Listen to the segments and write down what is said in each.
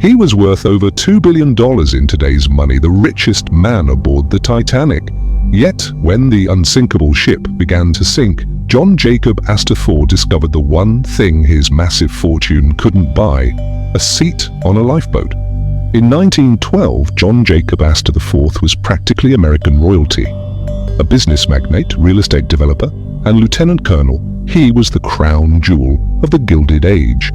He was worth over $2 billion in today's money, the richest man aboard the Titanic. Yet, when the unsinkable ship began to sink, John Jacob Astor Ford discovered the one thing his massive fortune couldn't buy: a seat on a lifeboat. In 1912, John Jacob Astor IV was practically American royalty. A business magnate, real estate developer, and lieutenant colonel, he was the crown jewel of the Gilded Age.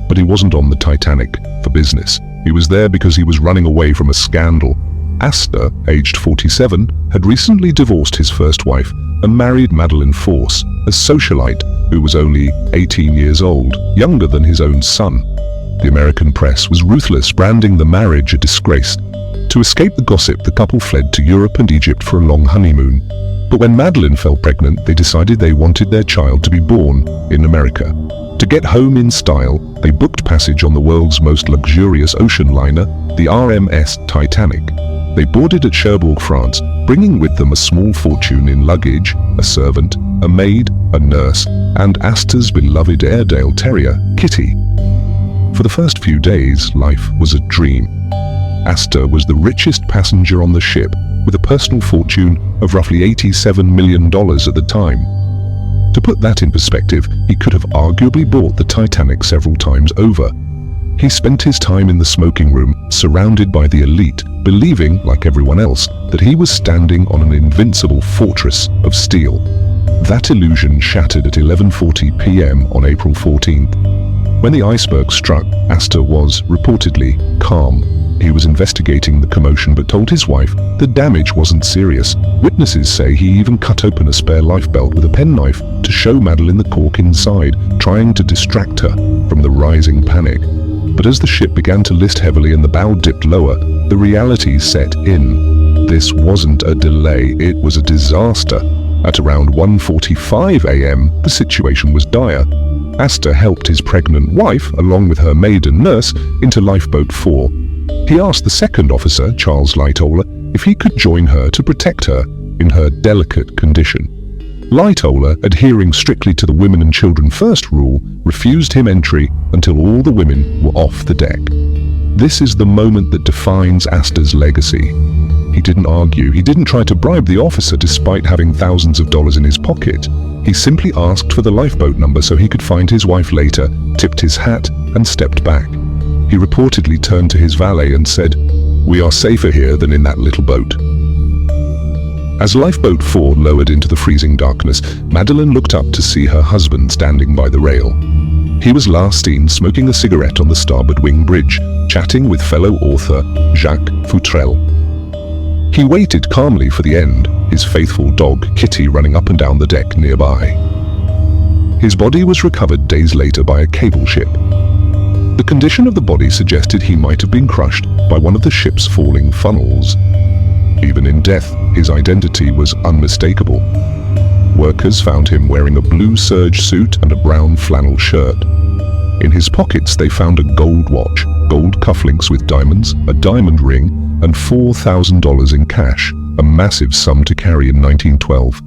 But he wasn't on the Titanic for business. He was there because he was running away from a scandal. Astor, aged 47, had recently divorced his first wife and married Madeleine Force, a socialite who was only 18 years old, younger than his own son. The American press was ruthless, branding the marriage a disgrace. To escape the gossip, the couple fled to Europe and Egypt for a long honeymoon. But when Madeleine fell pregnant, they decided they wanted their child to be born in America. To get home in style, they booked passage on the world's most luxurious ocean liner, the RMS Titanic. They boarded at Cherbourg, France, bringing with them a small fortune in luggage, a servant, a maid, a nurse, and Astor's beloved Airedale Terrier, Kitty. For the first few days, life was a dream. Astor was the richest passenger on the ship, with a personal fortune of roughly $87 million at the time. To put that in perspective, he could have arguably bought the Titanic several times over. He spent his time in the smoking room, surrounded by the elite, believing, like everyone else, that he was standing on an invincible fortress of steel. That illusion shattered at 11:40 p.m. on April 14th. When the iceberg struck, Astor was reportedly calm. He was investigating the commotion but told his wife the damage wasn't serious. Witnesses say he even cut open a spare lifebelt with a penknife to show Madeleine the cork inside, trying to distract her from the rising panic. But as the ship began to list heavily and the bow dipped lower, the reality set in. This wasn't a delay, it was a disaster. At around 1:45 a.m., the situation was dire. Astor helped his pregnant wife, along with her maid and nurse, into Lifeboat 4. He asked the second officer, Charles Lightoller, if he could join her to protect her in her delicate condition. Lightoller, adhering strictly to the women and children first rule, refused him entry until all the women were off the deck. This is the moment that defines Astor's legacy. He didn't argue, he didn't try to bribe the officer despite having thousands of dollars in his pocket. He simply asked for the lifeboat number so he could find his wife later, tipped his hat, and stepped back. He reportedly turned to his valet and said, "We are safer here than in that little boat." As Lifeboat 4 lowered into the freezing darkness, Madeleine looked up to see her husband standing by the rail. He was last seen smoking a cigarette on the starboard wing bridge, chatting with fellow author Jacques Futrelle. He waited calmly for the end, his faithful dog Kitty running up and down the deck nearby. His body was recovered days later by a cable ship. The condition of the body suggested he might have been crushed by one of the ship's falling funnels. Even in death, his identity was unmistakable. Workers found him wearing a blue serge suit and a brown flannel shirt. In his pockets, they found a gold watch, gold cufflinks with diamonds, a diamond ring, and $4,000 in cash, a massive sum to carry in 1912.